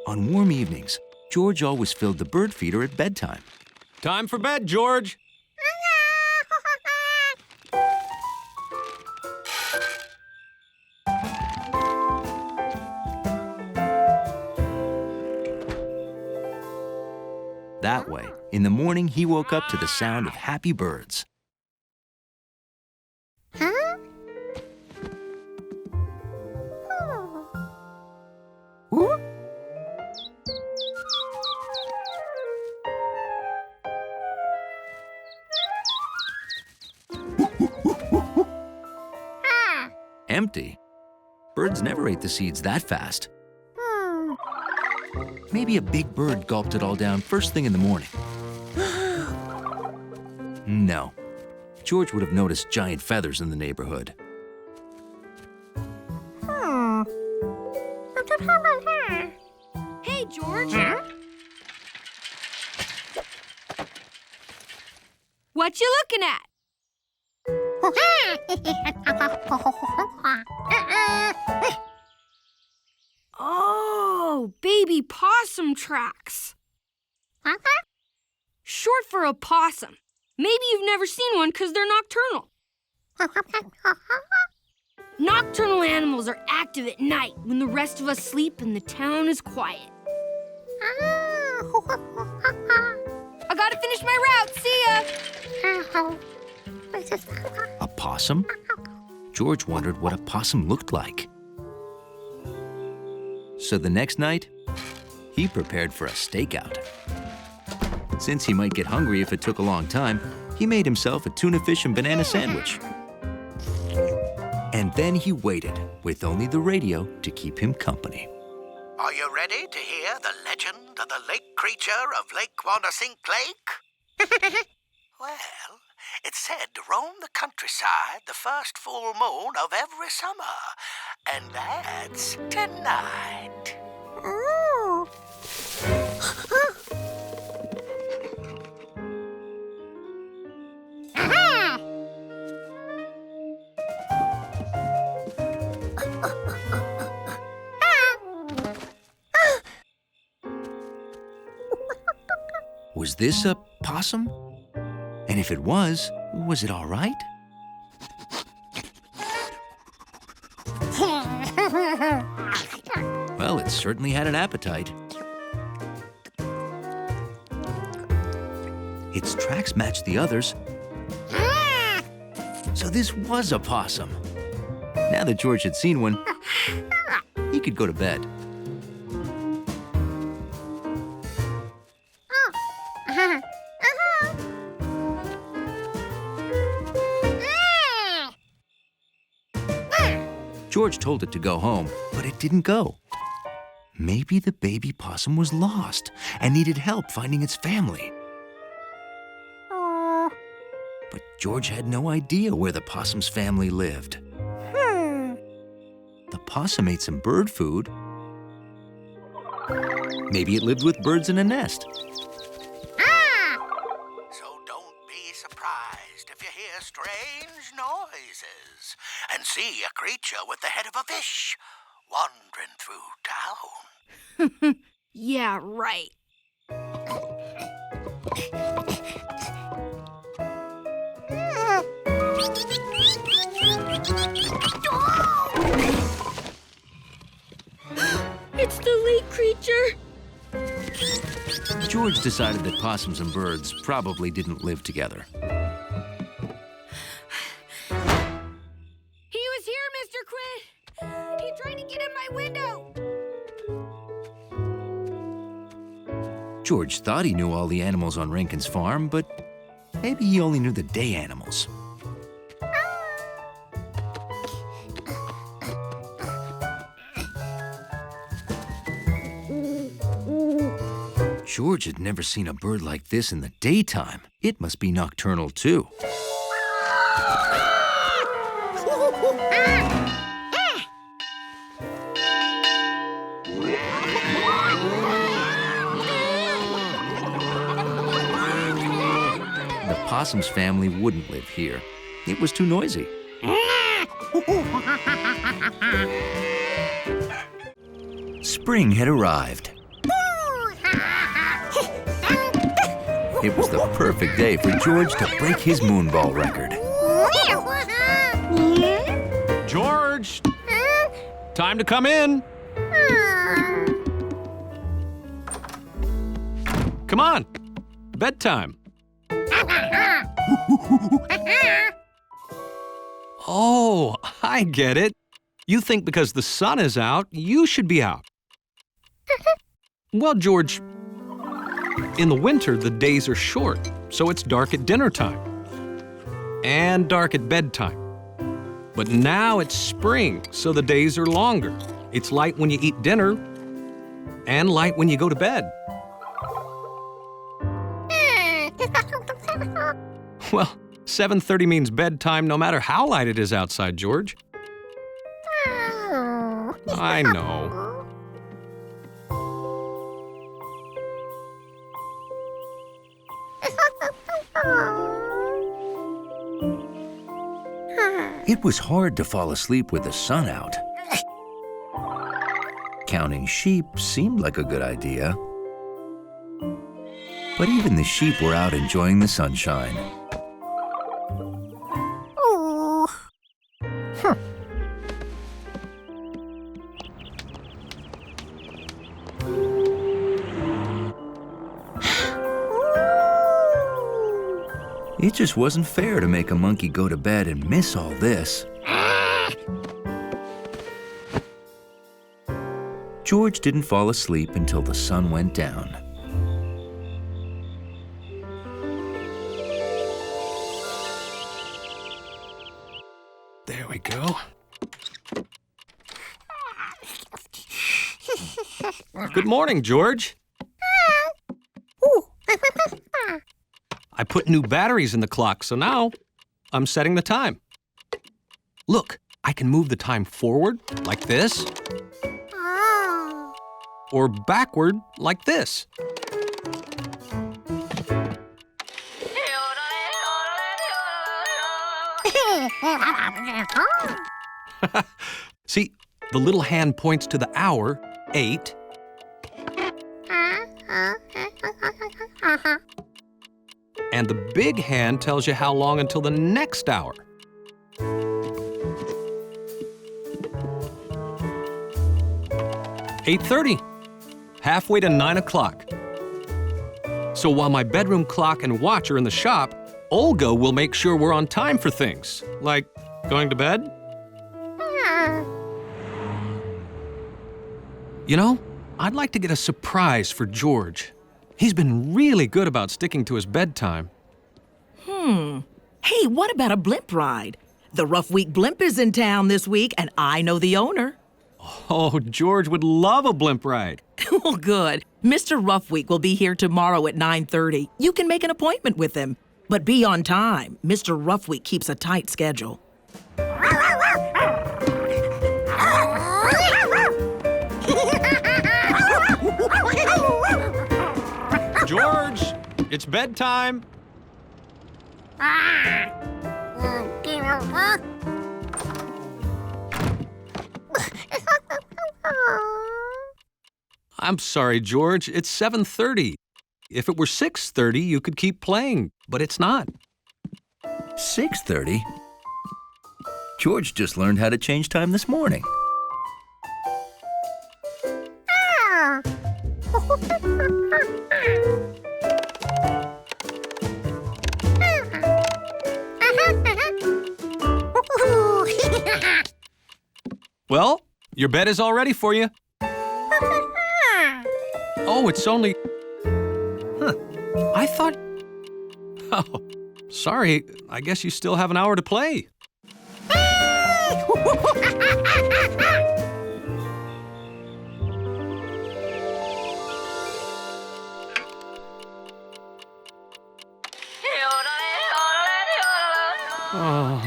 On warm evenings, George always filled the bird feeder at bedtime. Time for bed, George. That way, in the morning, he woke up to the sound of happy birds. Empty. Birds never ate the seeds that fast. Maybe a big bird gulped it all down first thing in the morning. No. George would have noticed giant feathers in the neighborhood. Hey, George. What you looking at? Oh, baby possum tracks. Short for opossum. Maybe you've never seen one because they're nocturnal. Nocturnal animals are active at night when the rest of us sleep and the town is quiet. I gotta finish my route. See ya. A possum? George wondered what a possum looked like. So the next night, he prepared for a stakeout. Since he might get hungry if it took a long time, he made himself a tuna fish and banana sandwich. And then he waited, with only the radio to keep him company. Are you ready to hear the legend of the lake creature of Lake Wanasink Lake? Well, it's said to roam the countryside the first full moon of every summer, and that's tonight. Ooh. Was this a possum? And if it was it all right? Well, it certainly had an appetite. Its tracks matched the others. So this was a possum. Now that George had seen one, he could go to bed. George told it to go home, but it didn't go. Maybe the baby possum was lost and needed help finding its family. But George had no idea where the possum's family lived. The possum ate some bird food. Maybe it lived with birds in a nest. So don't be surprised if you hear strange noises and see a creature with the head of a fish wandering through town. Yeah, right. It's the lake creature. George decided that possums and birds probably didn't live together. He was here, Mr. Quinn. He tried to get in my window. George thought he knew all the animals on Rankin's farm, but maybe he only knew the day animals. George had never seen a bird like this in the daytime. It must be nocturnal, too. The possum's family wouldn't live here. It was too noisy. Spring had arrived. It was the perfect day for George to break his moonball record. George! Time to come in. Come on. Bedtime. Oh, I get it. You think because the sun is out, you should be out. Well, George, in the winter, the days are short, so it's dark at dinner time and dark at bedtime. But now it's spring, so the days are longer. It's light when you eat dinner and light when you go to bed. Well, 7:30 means bedtime no matter how light it is outside, George. I know. It was hard to fall asleep with the sun out. Counting sheep seemed like a good idea. But even the sheep were out enjoying the sunshine. It just wasn't fair to make a monkey go to bed and miss all this. George didn't fall asleep until the sun went down. There we go. Good morning, George. I put new batteries in the clock, so now I'm setting the time. Look, I can move the time forward, like this, or backward, like this. See, the little hand points to the hour, 8. And the big hand tells you how long until the next hour. "8:30, halfway to 9 o'clock. So while my bedroom clock and watch are in the shop, Olga will make sure we're on time for things, like going to bed. You know, I'd like to get a surprise for George. He's been really good about sticking to his bedtime. Hey, what about a blimp ride? The Rough Week blimp is in town this week, and I know the owner. Oh, George would love a blimp ride. Well, good. Mr. Rough Week will be here tomorrow at 9:30. You can make an appointment with him. But be on time. Mr. Rough Week keeps a tight schedule. George, it's bedtime. I'm sorry, George. It's 7:30. If it were 6:30, you could keep playing, but it's not. 6:30? George just learned how to change time this morning. Well, your bed is all ready for you. Oh, it's only... I thought... Oh, sorry. I guess you still have an hour to play. Oh,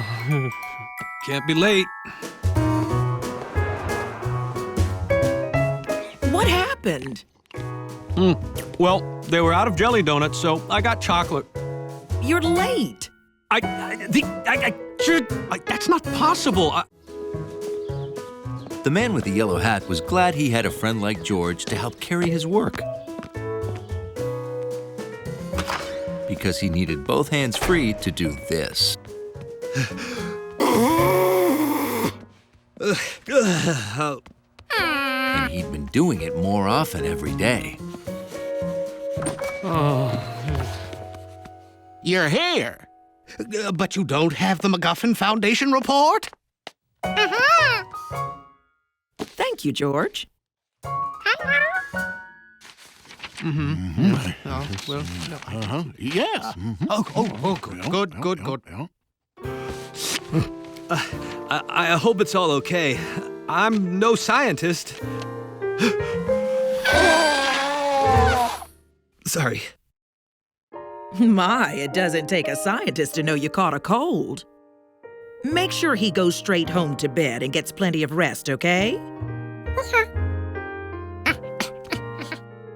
can't be late. What happened? Well, they were out of jelly donuts, so I got chocolate. You're late. That's not possible. The man with the yellow hat was glad he had a friend like George to help carry his work. because he needed both hands free to do this. And he'd been doing it more often every day. You're here. But you don't have the MacGuffin Foundation report? Thank you, George. Yeah. Good. I hope it's all okay. I'm no scientist. Sorry. My, it doesn't take a scientist to know you caught a cold. Make sure he goes straight home to bed and gets plenty of rest, okay?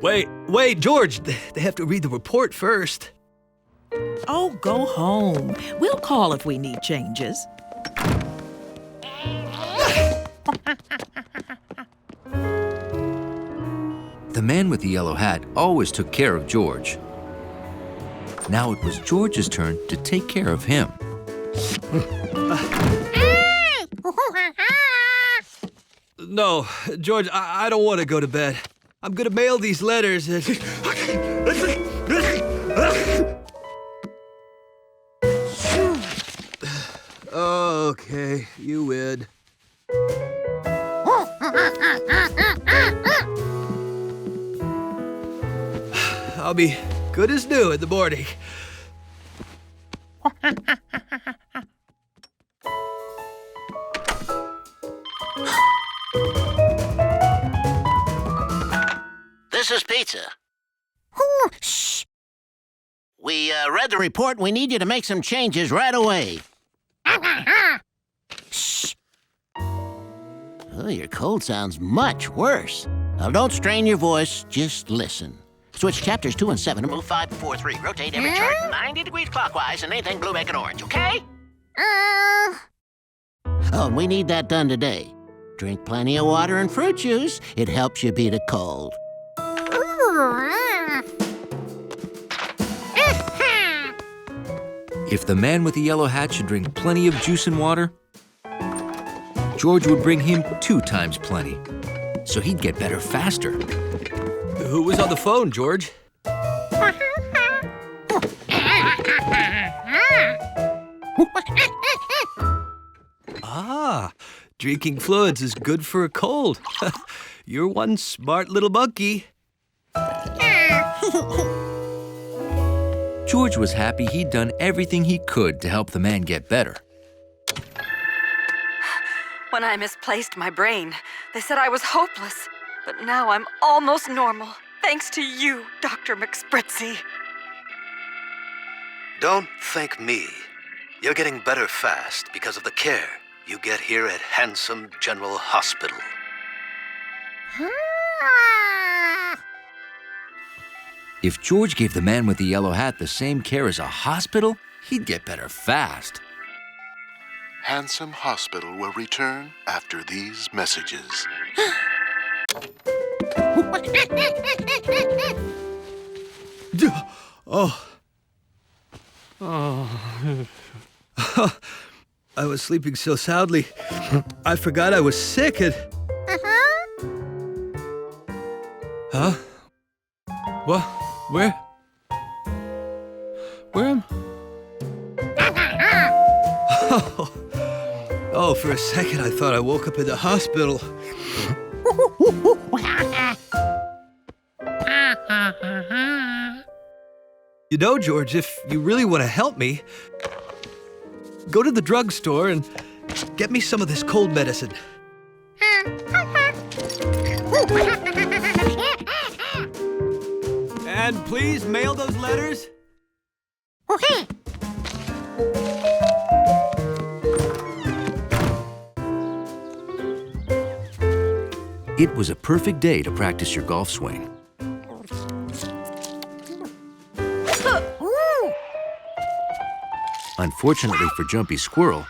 Wait, George. They have to read the report first. Oh, go home. We'll call if we need changes. The man with the yellow hat always took care of George. Now it was George's turn to take care of him. No, George, I don't want to go to bed. I'm gonna mail these letters. Okay, you win. I'll be good as new in the morning. This is Pizza. Shh. We read the report. We need you to make some changes right away. Shh. Oh, your cold sounds much worse. Now, don't strain your voice. Just listen. Switch chapters 2 and 7 and move 5 to 4, 3. Rotate every chart 90 degrees clockwise and anything blue, make it orange, okay? Oh, and we need that done today. Drink plenty of water and fruit juice. It helps you beat a cold. If the man with the yellow hat should drink plenty of juice and water, George would bring him 2 times plenty, so he'd get better faster. Who was on the phone, George? Ah, drinking fluids is good for a cold. You're one smart little monkey. George was happy he'd done everything he could to help the man get better. When I misplaced my brain, they said I was hopeless. But now I'm almost normal, thanks to you, Dr. McSpritzy. Don't thank me. You're getting better fast because of the care you get here at Handsome General Hospital. If George gave the man with the yellow hat the same care as a hospital, he'd get better fast. Handsome Hospital will return after these messages. I was sleeping so soundly, I forgot I was sick and... Huh? What? Where am... Oh, for a second I thought I woke up in the hospital. You know, George, if you really want to help me, go to the drugstore and get me some of this cold medicine. And please mail those letters. It was a perfect day to practice your golf swing. Unfortunately for Jumpy Squirrel,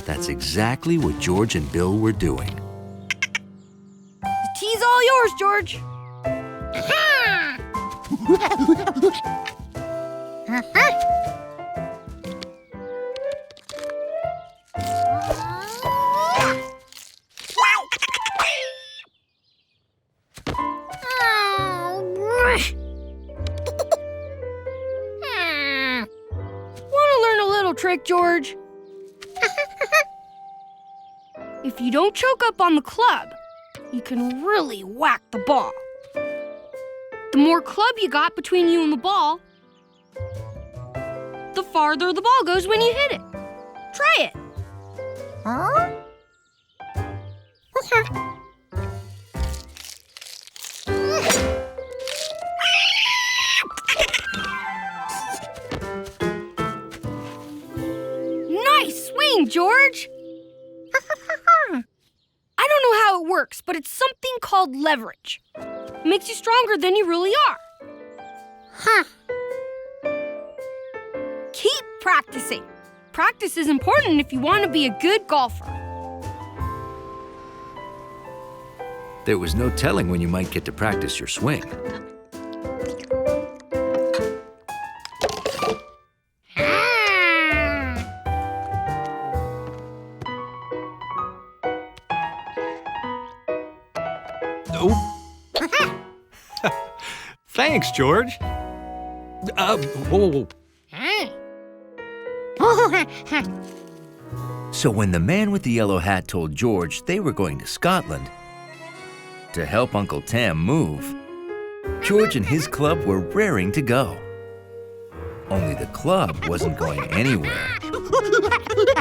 that's exactly what George and Bill were doing. The tea's all yours, George. Want to learn a little trick, George? If you don't choke up on the club, you can really whack the ball. The more club you got between you and the ball, the farther the ball goes when you hit it. Try it. Nice swing, George! I don't know how it works, but it's something called leverage. It makes you stronger than you really are. Keep practicing. Practice is important if you want to be a good golfer. There was no telling when you might get to practice your swing. Thanks, George. Whoa. So when the man with the yellow hat told George they were going to Scotland to help Uncle Tam move, George and his club were raring to go. Only the club wasn't going anywhere.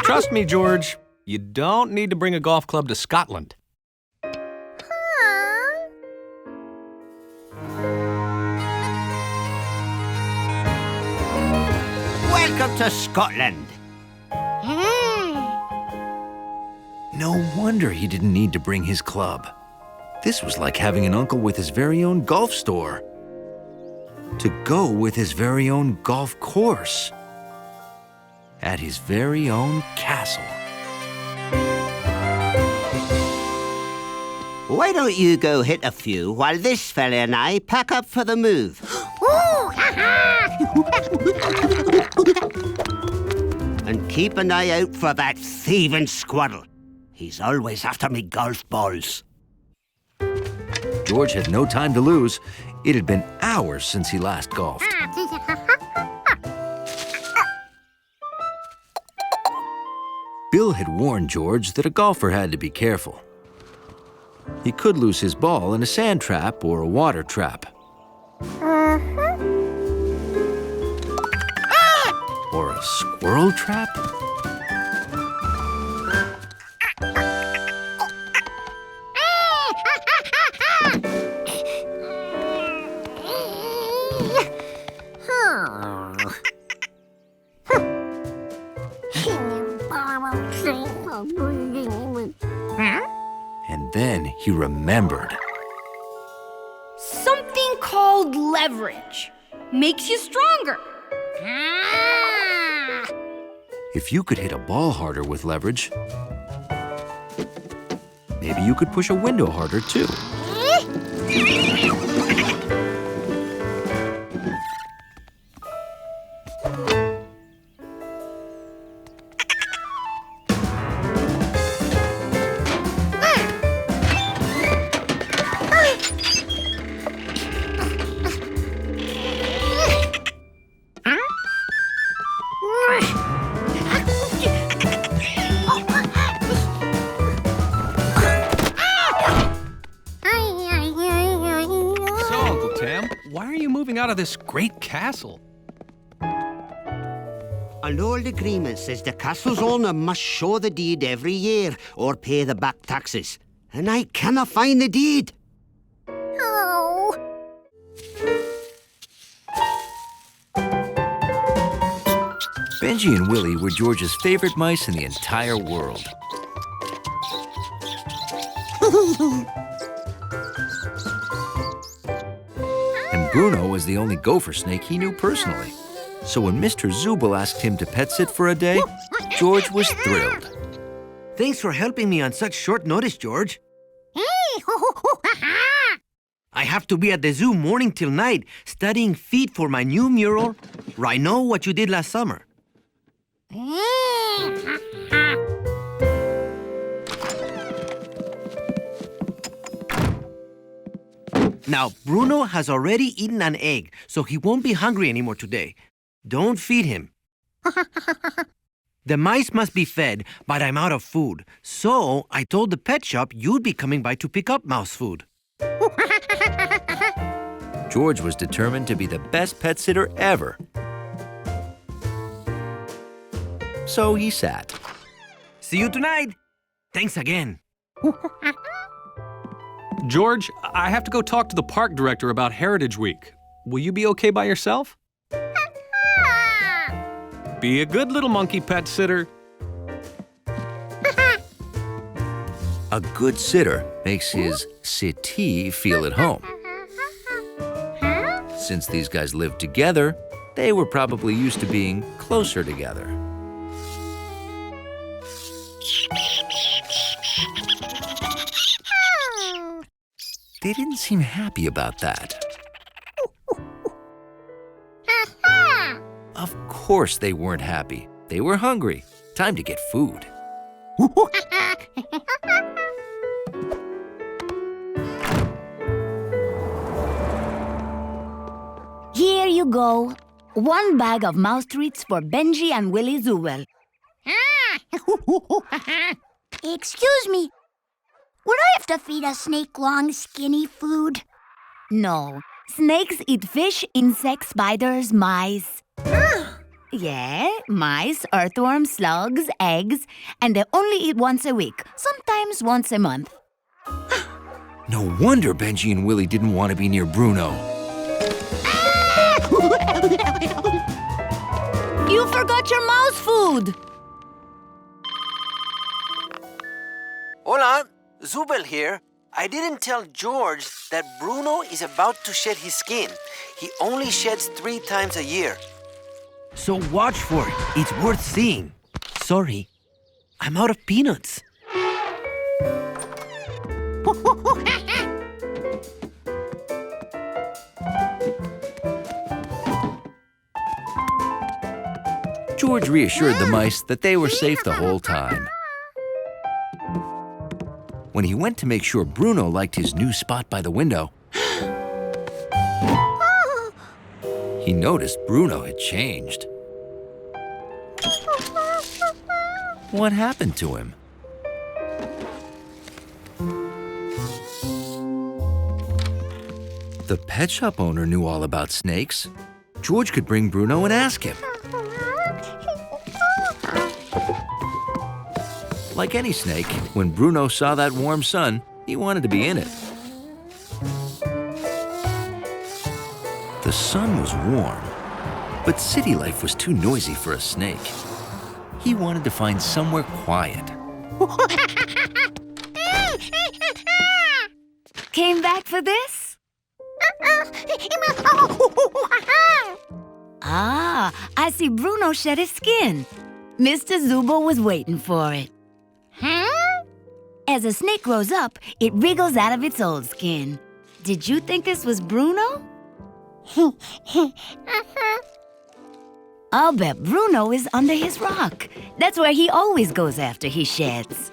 Trust me, George, you don't need to bring a golf club to Scotland. Welcome to Scotland. No wonder he didn't need to bring his club. This was like having an uncle with his very own golf store. To go with his very own golf course. At his very own castle. Why don't you go hit a few while this fella and I pack up for the move? And keep an eye out for that thieving squirrel. He's always after me golf balls. George had no time to lose. It had been hours since he last golfed. Bill had warned George that a golfer had to be careful. He could lose his ball in a sand trap or a water trap. Or a squirrel trap? And then he remembered. Something called leverage. Makes you stronger. If you could hit a ball harder with leverage, maybe you could push a window harder too. Why are you moving out of this great castle? An old agreement says the castle's owner must show the deed every year or pay the back taxes. And I cannot find the deed. Oh. Benji and Willie were George's favorite mice in the entire world. And Bruno was the only gopher snake he knew personally. So when Mr. Zubul asked him to pet sit for a day, George was thrilled. Thanks for helping me on such short notice, George. I have to be at the zoo morning till night studying feet for my new mural, I Know What You Did Last Summer. Now, Bruno has already eaten an egg, so he won't be hungry anymore today. Don't feed him. The mice must be fed, but I'm out of food. So I told the pet shop you'd be coming by to pick up mouse food. George was determined to be the best pet sitter ever. So he sat. See you tonight. Thanks again. George, I have to go talk to the park director about Heritage Week. Will you be okay by yourself? Be a good little monkey pet sitter. A good sitter makes his sittee feel at home. Since these guys lived together, they were probably used to being closer together. They didn't seem happy about that. Of course they weren't happy. They were hungry. Time to get food. Here you go. 1 bag of mouse treats for Benji and Willie Zubel. Excuse me. Would I have to feed a snake long, skinny food? No. Snakes eat fish, insects, spiders, mice. Yeah, mice, earthworms, slugs, eggs, and they only eat once a week, sometimes once a month. No wonder Benji and Willie didn't want to be near Bruno. You forgot your mouse food! Hola, Zubel here. I didn't tell George that Bruno is about to shed his skin. He only sheds 3 times a year. So watch for it. It's worth seeing. Sorry, I'm out of peanuts. George reassured the mice that they were safe the whole time. When he went to make sure Bruno liked his new spot by the window, he noticed Bruno had changed. What happened to him? The pet shop owner knew all about snakes. George could bring Bruno and ask him. Like any snake, when Bruno saw that warm sun, he wanted to be in it. The sun was warm, but city life was too noisy for a snake. He wanted to find somewhere quiet. Came back for this? Ah, I see Bruno shed his skin. Mr. Zubo was waiting for it. As a snake grows up, it wriggles out of its old skin. Did you think this was Bruno? I'll bet Bruno is under his rock. That's where he always goes after he sheds.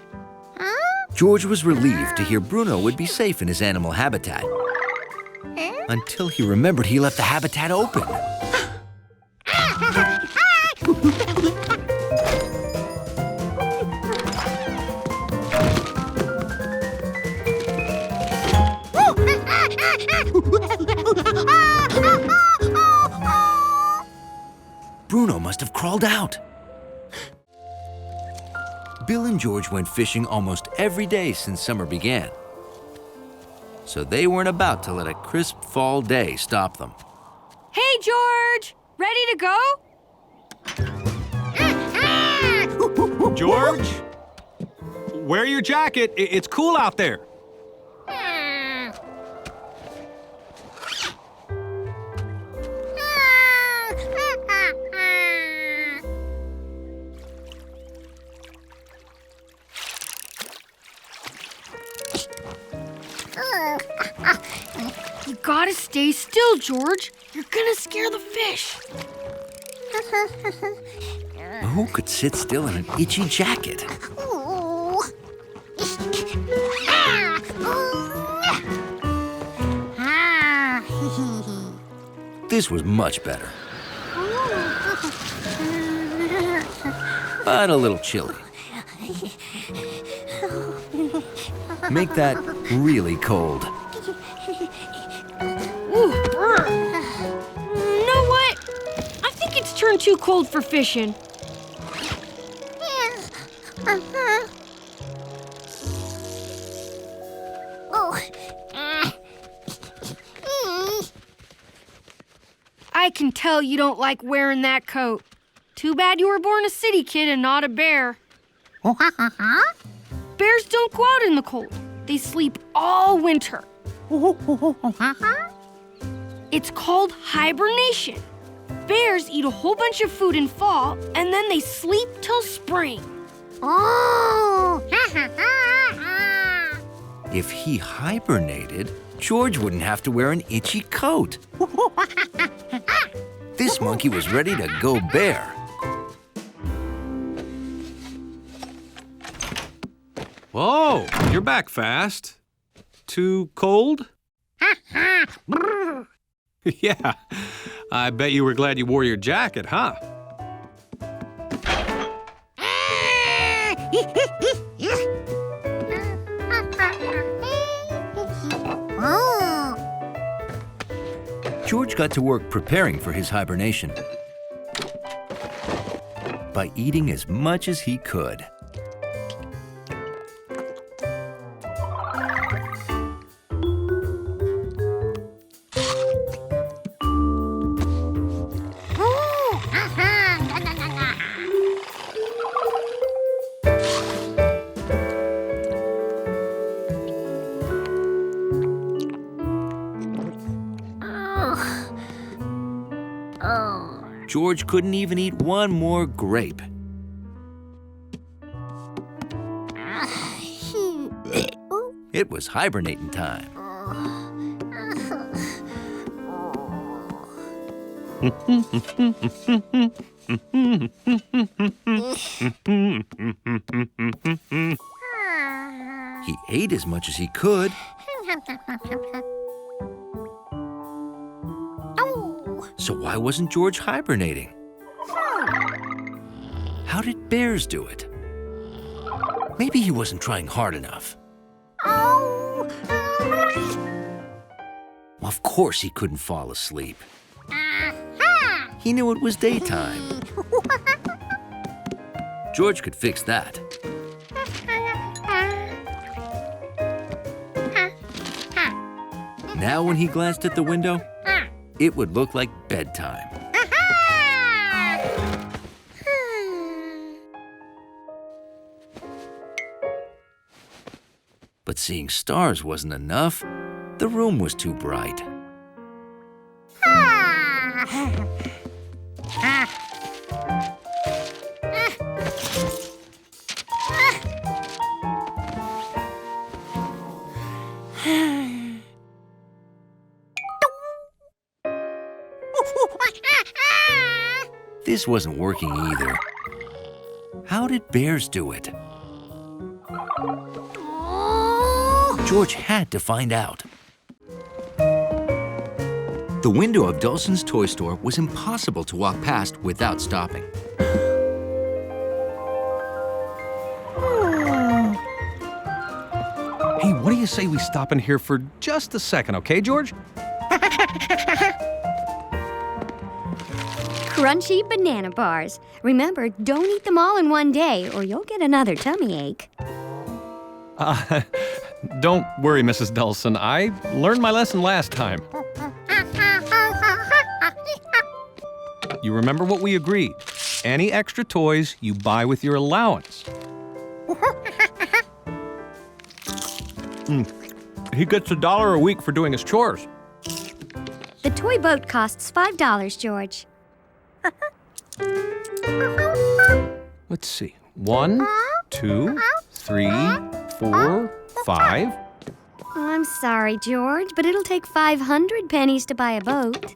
George was relieved to hear Bruno would be safe in his animal habitat. Until he remembered he left the habitat open. Bruno must have crawled out. Bill and George went fishing almost every day since summer began. So they weren't about to let a crisp fall day stop them. Hey, George! Ready to go? George? Wear your jacket. It's cool out there. You gotta stay still, George. You're gonna scare the fish. Who could sit still in an itchy jacket? This was much better, but a little chilly. Make that really cold. Ooh. You know what? I think it's turned too cold for fishing. I can tell you don't like wearing that coat. Too bad you were born a city kid and not a bear. Bears don't go out in the cold. They sleep all winter. It's called hibernation. Bears eat a whole bunch of food in fall, and then they sleep till spring. If he hibernated, George wouldn't have to wear an itchy coat. This monkey was ready to go bear. Whoa, you're back fast. Too cold? Yeah, I bet you were glad you wore your jacket, huh? George got to work preparing for his hibernation by eating as much as he could. George couldn't even eat one more grape. It was hibernating time. He ate as much as he could. So why wasn't George hibernating? How did bears do it? Maybe he wasn't trying hard enough. Of course he couldn't fall asleep. He knew it was daytime. George could fix that. Now when he glanced at the window, it would look like bedtime. But seeing stars wasn't enough. The room was too bright. This wasn't working either. How did bears do it? George had to find out. The window of Dulcin's toy store was impossible to walk past without stopping. Hey, what do you say we stop in here for just a second, okay, George? Crunchy banana bars. Remember, don't eat them all in one day or you'll get another tummy ache. Don't worry, Mrs. Dulcin. I learned my lesson last time. You remember what we agreed. Any extra toys you buy with your allowance. He gets $1 a week for doing his chores. The toy boat costs $5, George. Let's see. 1, 2, 3, 4, 5. I'm sorry, George, but it'll take 500 pennies to buy a boat.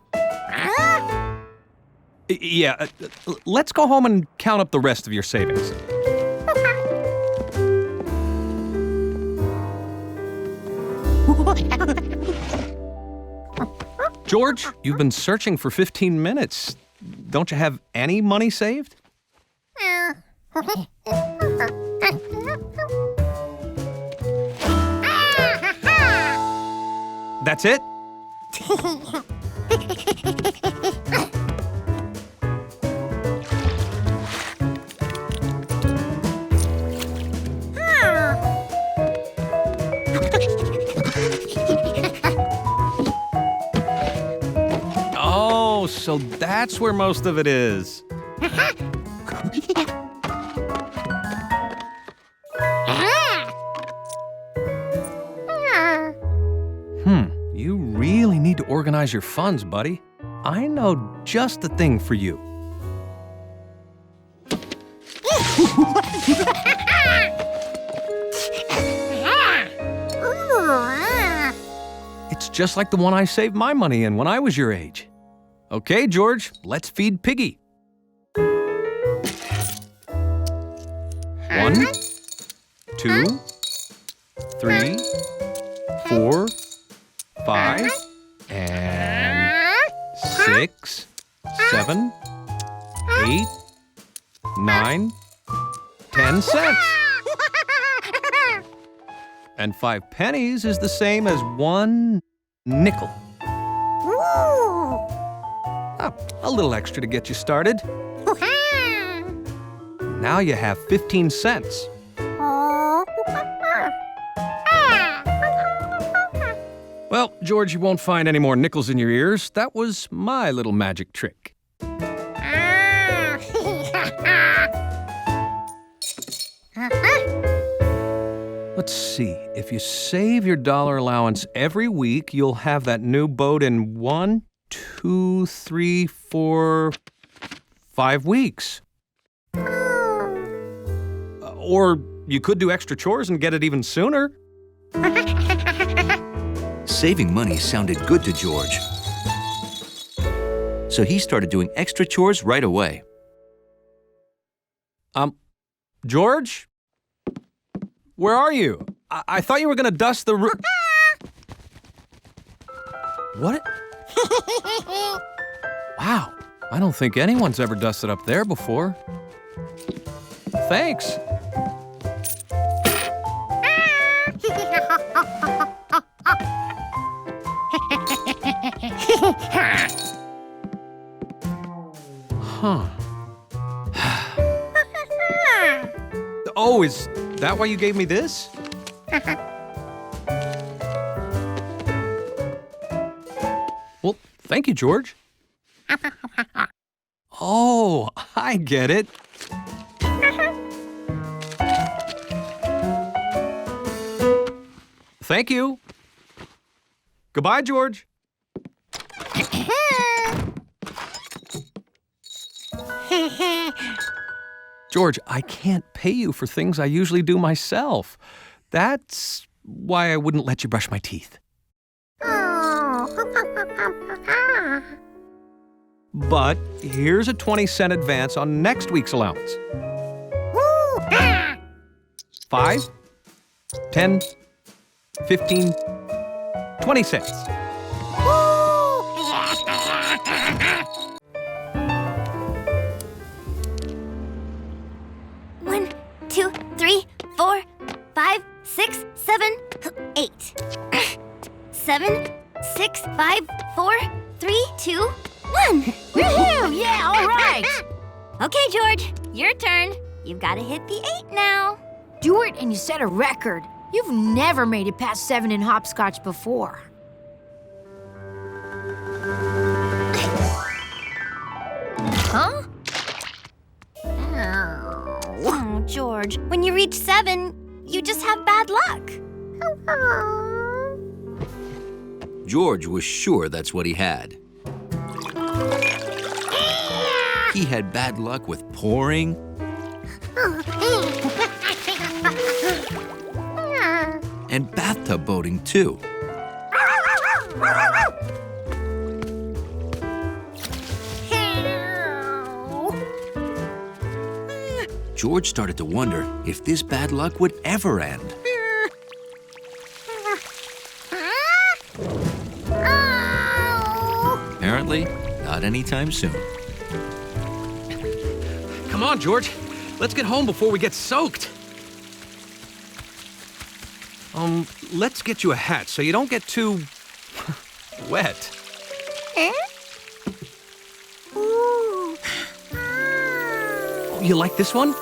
Yeah, let's go home and count up the rest of your savings. George, you've been searching for 15 minutes. Don't you have any money saved? That's it? Oh, so that's where most of it is. You really need to organize your funds, buddy. I know just the thing for you. It's just like the one I saved my money in when I was your age. Okay, George, let's feed Piggy. 1, 2, 3, 4, 5, and 6, 7, 8, 9, 10 cents. And 5 pennies is the same as 1 nickel. A little extra to get you started. Now you have 15 cents. Well, George, you won't find any more nickels in your ears. That was my little magic trick. Let's see. If you save your dollar allowance every week, you'll have that new boat in 1, 2, 3, 4, 5 weeks. Or you could do extra chores and get it even sooner. Saving money sounded good to George. So he started doing extra chores right away. George? Where are you? I thought you were gonna dust the roof. What? Wow, I don't think anyone's ever dusted up there before. Thanks. Huh. Oh, is that why you gave me this? Well, thank you, George. Oh, I get it. Thank you. Goodbye, George. George, I can't pay you for things I usually do myself. That's why I wouldn't let you brush my teeth. But here's a 20-cent advance on next week's allowance. 5, 10, 15, 20 cents. One, 2, 3, 4, 5, 6, 7, 8. 7, 6, 5, 4, 3, 2, 1. Woohoo! Yeah, all right. Okay, George, your turn. You've got to hit the 8 now. Do it and you set a record. You've never made it past 7 in hopscotch before. Huh? Oh, George, when you reach 7, you just have bad luck. George was sure that's what he had. He had bad luck with pouring, and bathtub boating, too. George started to wonder if this bad luck would ever end. Apparently, not anytime soon. Come on, George. Let's get home before we get soaked. Let's get you a hat so you don't get too wet. You like this one?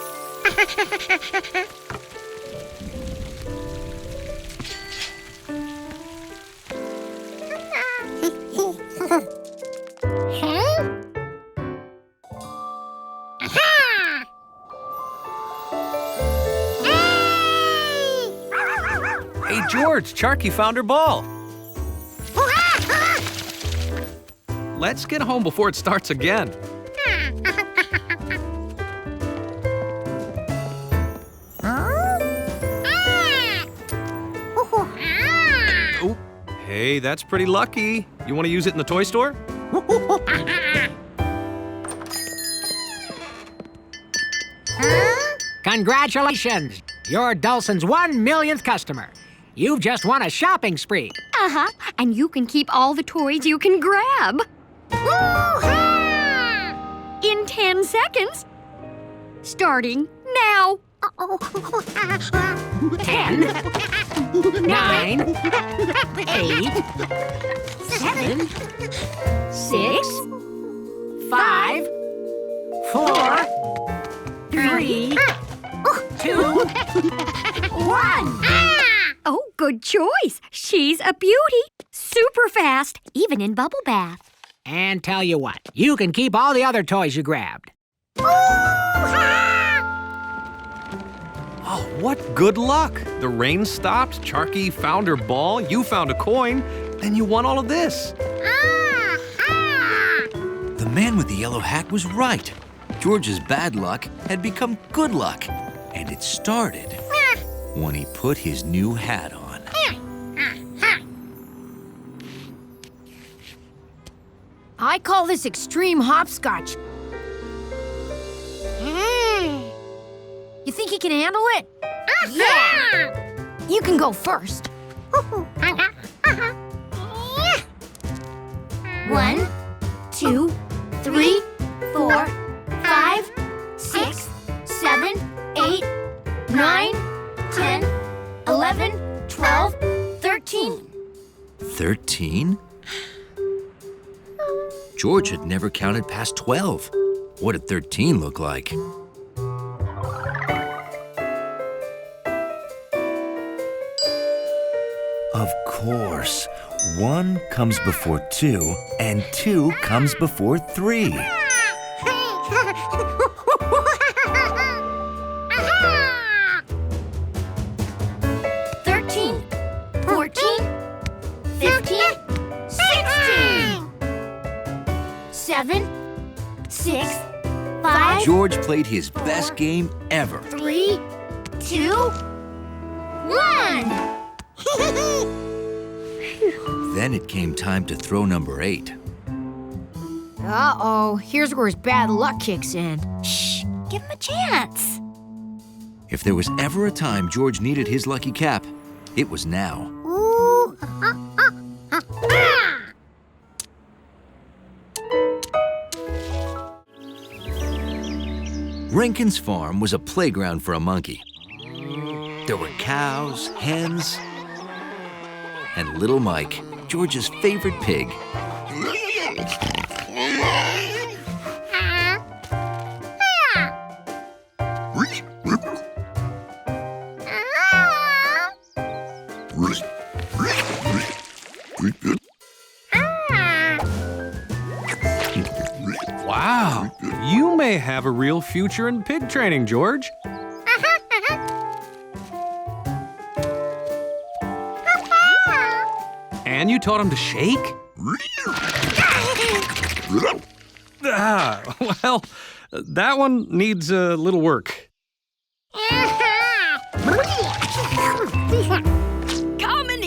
Hey, George, Charky found her ball. Let's get home before it starts again. Oh, hey, that's pretty lucky. You want to use it in the toy store? Congratulations! You're Dulcin's 1 millionth customer. You've just won a shopping spree. Uh-huh. And you can keep all the toys you can grab. In 10 seconds. Starting now. 10, 9, 8, 7, 6, 5, 4, 3, 2, 1. Oh, good choice. She's a beauty. Super fast, even in bubble bath. And tell you what, you can keep all the other toys you grabbed. Oh, what good luck! The rain stopped, Charky found her ball, you found a coin, and you won all of this. The man with the yellow hat was right. George's bad luck had become good luck, and it started when he put his new hat on. I call this extreme hopscotch. You think he can handle it? Yeah! You can go first. 1, 2, 3, 4, 5, 6, 7, 8, 9, 10, 11, 12, 13. 13? George had never counted past 12. What did 13 look like? Of course. 1 comes before 2, and 2 comes before 3. 13, 14, 15, 16. 7, 6, 5, George played his best game ever. 3, 2, 1. Then it came time to throw number 8. Uh-oh, here's where his bad luck kicks in. Shh, give him a chance. If there was ever a time George needed his lucky cap, it was now. Rankin's farm was a playground for a monkey. There were cows, hens, and little Mike, George's favorite pig. Wow, you may have a real future in pig training, George. And you taught him to shake? Well, that one needs a little work.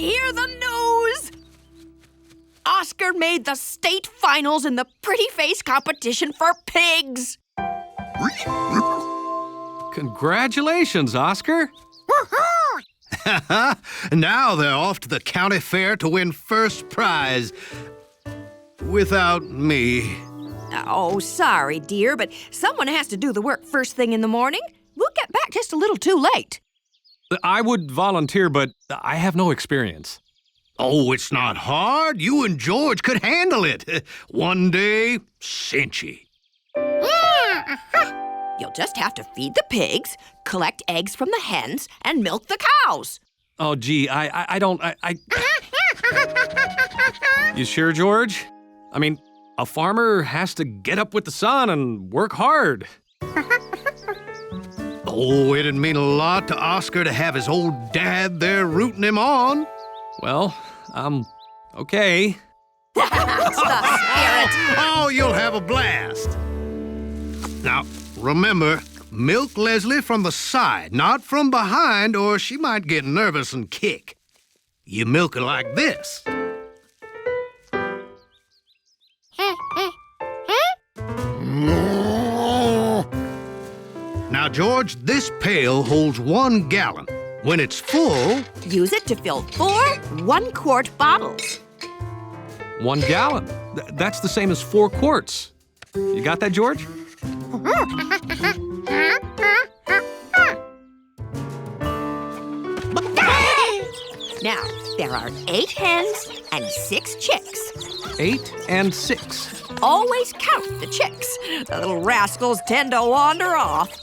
hear the news? Oscar made the state finals in the pretty face competition for pigs. Congratulations, Oscar. Now they're off to the county fair to win first prize. Without me. Oh, sorry, dear, but someone has to do the work first thing in the morning. We'll get back just a little too late. I would volunteer, but I have no experience. Oh, it's not hard. You and George could handle it. One day, cinchy. You'll just have to feed the pigs, collect eggs from the hens, and milk the cows. Oh, gee, I don't. You sure, George? I mean, a farmer has to get up with the sun and work hard. Oh, it'd mean a lot to Oscar to have his old dad there rooting him on. Well, okay. That's the spirit. Oh, you'll have a blast. Now, remember, milk Leslie from the side, not from behind, or she might get nervous and kick. You milk her like this. Now, George, this pail holds 1 gallon. When it's full... Use it to fill 4 one-quart bottles. 1 gallon. That's the same as 4 quarts. You got that, George? Now, there are 8 hens and 6 chicks. 8 and 6. Always count the chicks. The little rascals tend to wander off.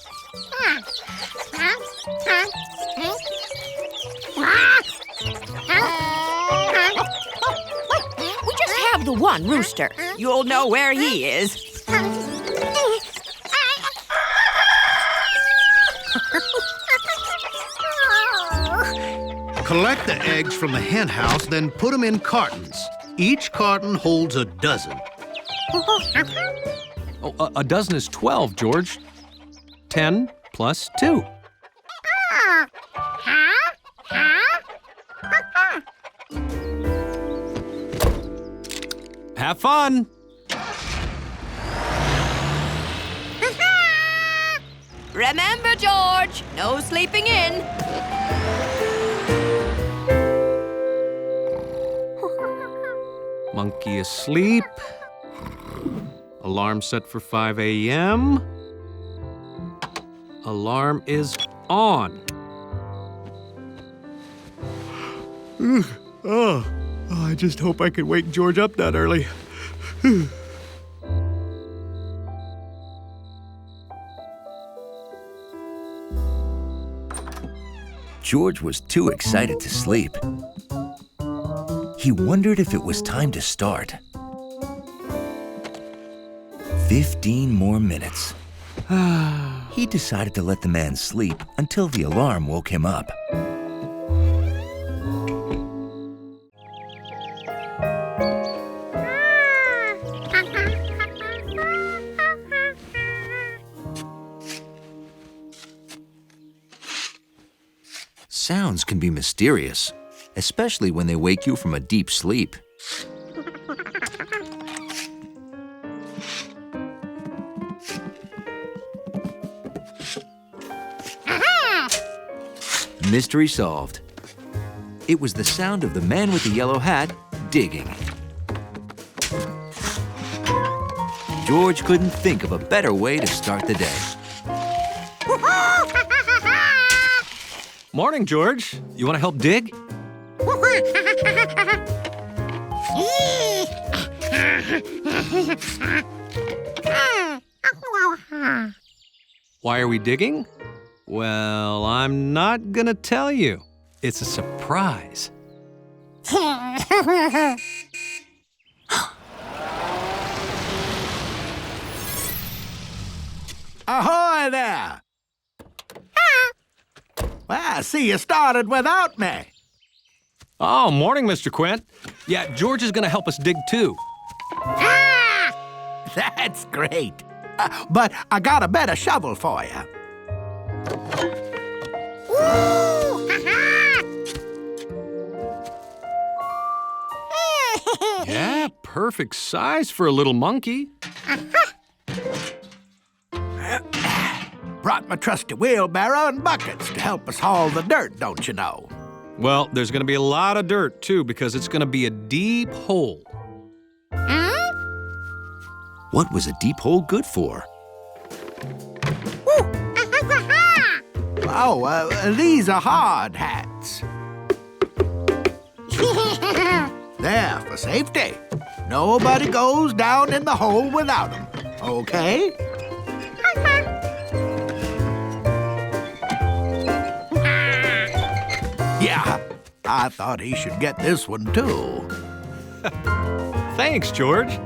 We just have the one rooster. You'll know where he is. Collect the eggs from the hen house, then put them in cartons. Each carton holds a dozen. Oh, a dozen is 12, George. 10 plus 2. Have fun. Remember, George, no sleeping in. Monkey asleep. Alarm set for 5 a.m. Alarm is on. I just hope I can wake George up that early. George was too excited to sleep. He wondered if it was time to start. 15 more minutes. He decided to let the man sleep until the alarm woke him up. Sounds can be mysterious, especially when they wake you from a deep sleep. Mystery solved. It was the sound of the man with the yellow hat digging. George couldn't think of a better way to start the day. Morning, George. You want to help dig? Why are we digging? Well, I'm not gonna tell you. It's a surprise. Ahoy there! Well, I see you started without me. Oh, morning, Mr. Quint. Yeah, George is gonna help us dig too. That's great. But I got a better shovel for you. Yeah, perfect size for a little monkey. Brought my trusty wheelbarrow and buckets to help us haul the dirt, don't you know? Well, there's going to be a lot of dirt, too, because it's going to be a deep hole. What was a deep hole good for? Oh, these are hard hats. There for safety. Nobody goes down in the hole without them, okay? Yeah, I thought he should get this one too. Thanks, George.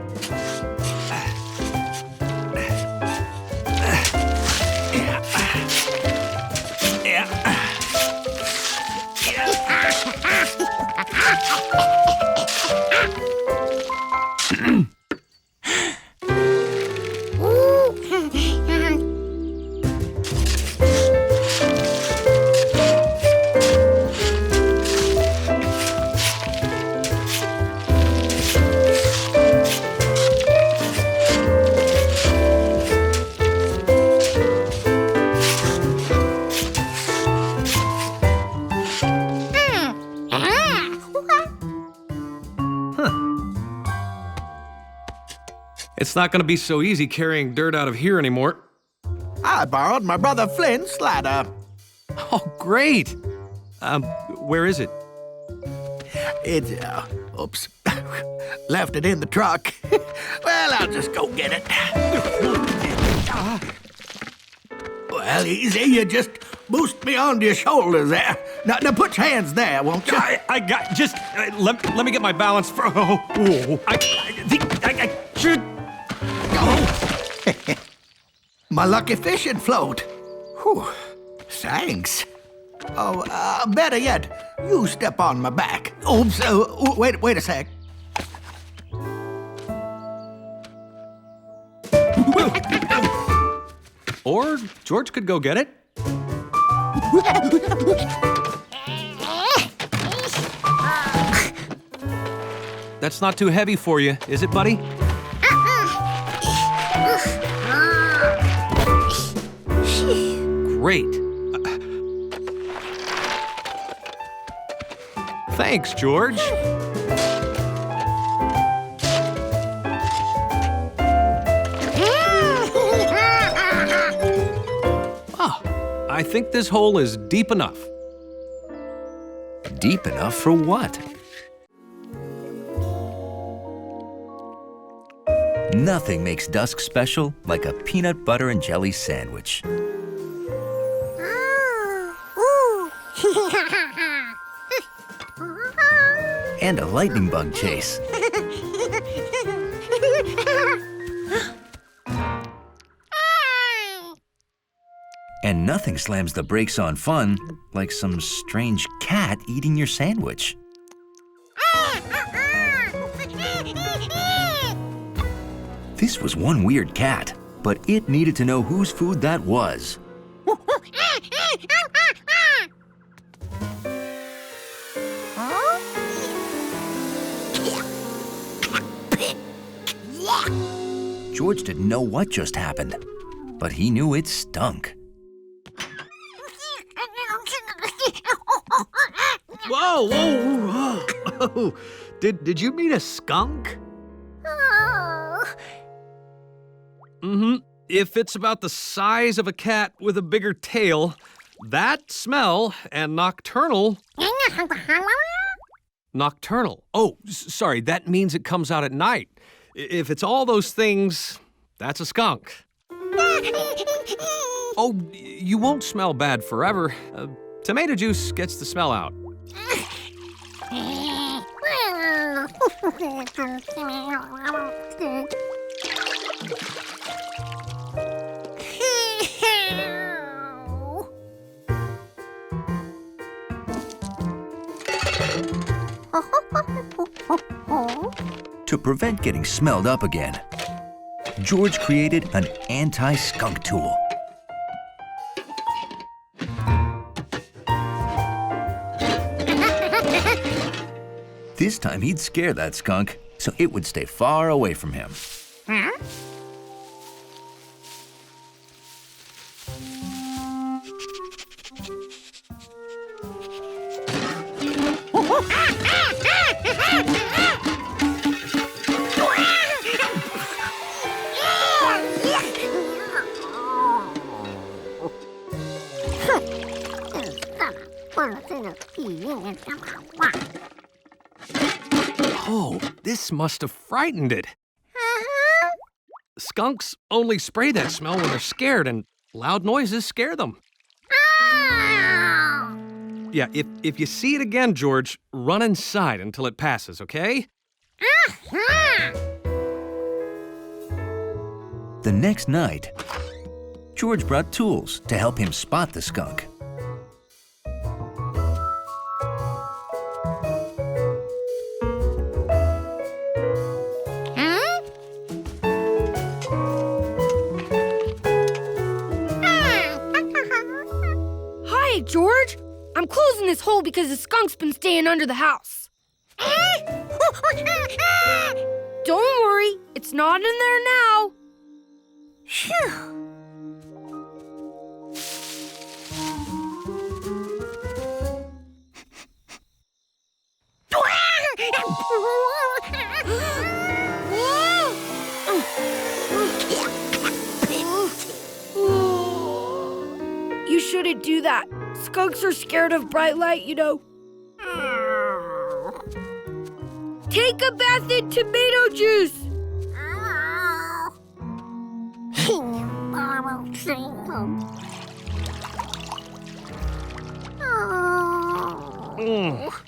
It's not going to be so easy carrying dirt out of here anymore. I borrowed my brother Flint's ladder. Oh, great. Where is it? It's, oops. Left it in the truck. Well, I'll just go get it. Well, easy. You just boost me onto your shoulders there. Now put your hands there, won't you? I got, just, let me get my balance for, I should. Oh. My lucky fishing float. Whew. Thanks. Oh, better yet, you step on my back. Oops, wait a sec. Or George could go get it. That's not too heavy for you, is it, buddy? Great. Thanks, George. I think this hole is deep enough. Deep enough for what? Nothing makes dusk special like a peanut butter and jelly sandwich. And a lightning bug chase. And nothing slams the brakes on fun like some strange cat eating your sandwich. This was one weird cat, but it needed to know whose food that was. George didn't know what just happened, but he knew it stunk. Whoa! Did you mean a skunk? Mm-hmm. If it's about the size of a cat with a bigger tail, that smell and nocturnal... Nocturnal. Oh, sorry, that means it comes out at night. If it's all those things, that's a skunk. Oh, you won't smell bad forever. Tomato juice gets the smell out. To prevent getting smelled up again, George created an anti-skunk tool. This time he'd scare that skunk, so it would stay far away from him. Oh, this must have frightened it. Skunks only spray that smell when they're scared, and loud noises scare them. Yeah, if you see it again, George, run inside until it passes, okay? The next night, George brought tools to help him spot the skunk. Hi, George. I'm closing this hole because the skunk's been staying under the house. Don't worry, it's not in there now. You shouldn't do that. Skunks are scared of bright light, you know. Take a bath in tomato juice.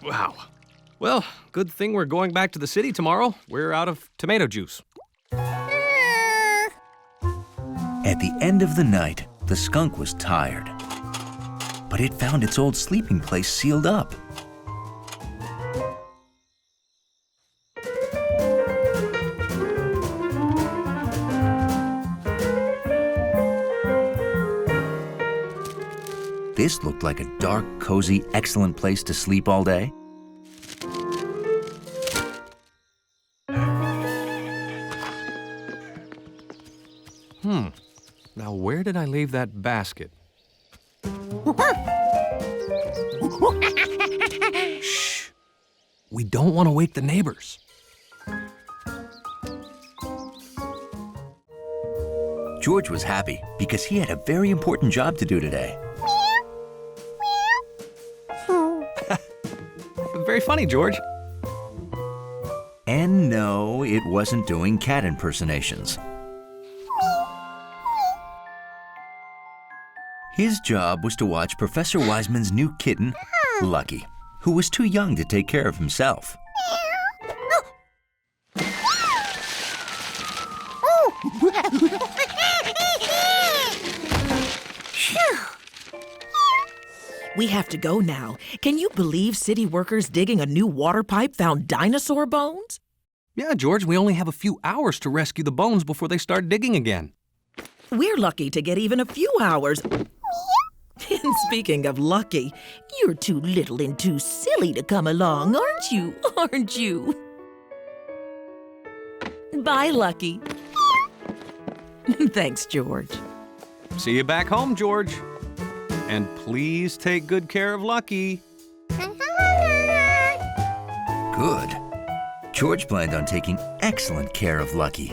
Wow. Well, good thing we're going back to the city tomorrow. We're out of tomato juice. At the end of the night, the skunk was tired. But it found its old sleeping place sealed up. This looked like a dark, cozy, excellent place to sleep all day. Now where did I leave that basket? Shh! We don't want to wake the neighbors. George was happy because he had a very important job to do today. Very funny, George. And no, it wasn't doing cat impersonations. His job was to watch Professor Wiseman's new kitten, Lucky, who was too young to take care of himself. We have to go now. Can you believe city workers digging a new water pipe found dinosaur bones? Yeah, George, we only have a few hours to rescue the bones before they start digging again. We're lucky to get even a few hours. And speaking of lucky, you're too little and too silly to come along, aren't you? Aren't you? Bye, Lucky. Thanks, George. See you back home, George. And please take good care of Lucky. Good. George planned on taking excellent care of Lucky.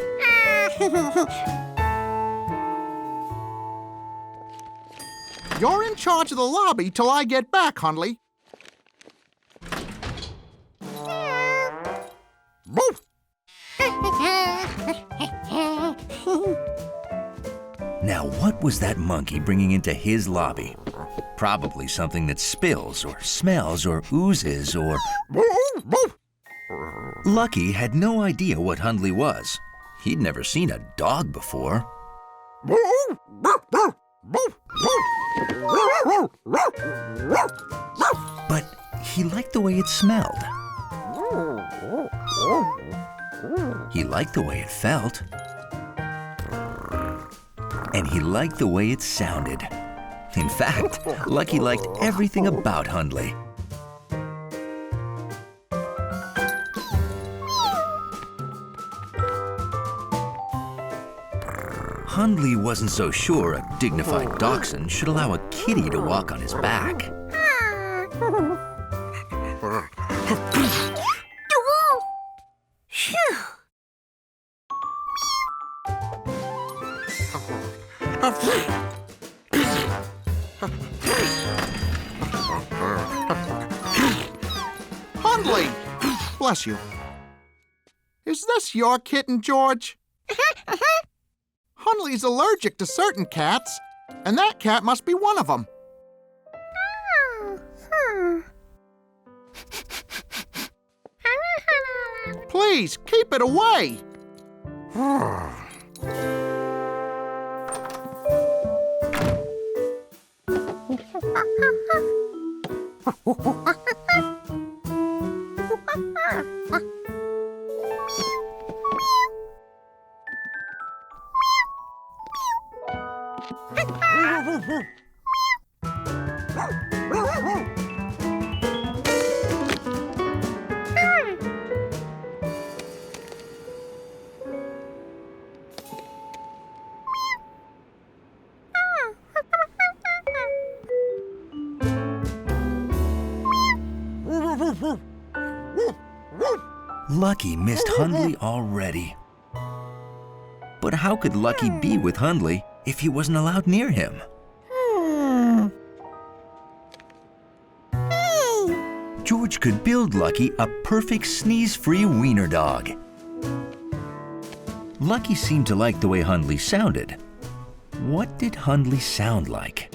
You're in charge of the lobby till I get back, Hundley. Now, what was that monkey bringing into his lobby? Probably something that spills or smells or oozes or... Lucky had no idea what Hundley was. He'd never seen a dog before. But he liked the way it smelled. He liked the way it felt. And he liked the way it sounded. In fact, Lucky liked everything about Hundley. Hundley wasn't so sure a dignified dachshund should allow a kitty to walk on his back. Hundley! Bless you. Is this your kitten, George? Hundley's allergic to certain cats, and that cat must be one of them. Please, keep it away. Lucky missed Hundley already. But how could Lucky be with Hundley if he wasn't allowed near him? George could build Lucky a perfect sneeze-free wiener dog. Lucky seemed to like the way Hundley sounded. What did Hundley sound like?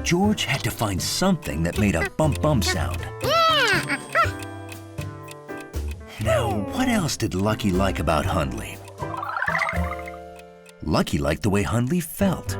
George had to find something that made a bump-bump sound. Now, what else did Lucky like about Hundley? Lucky liked the way Hundley felt.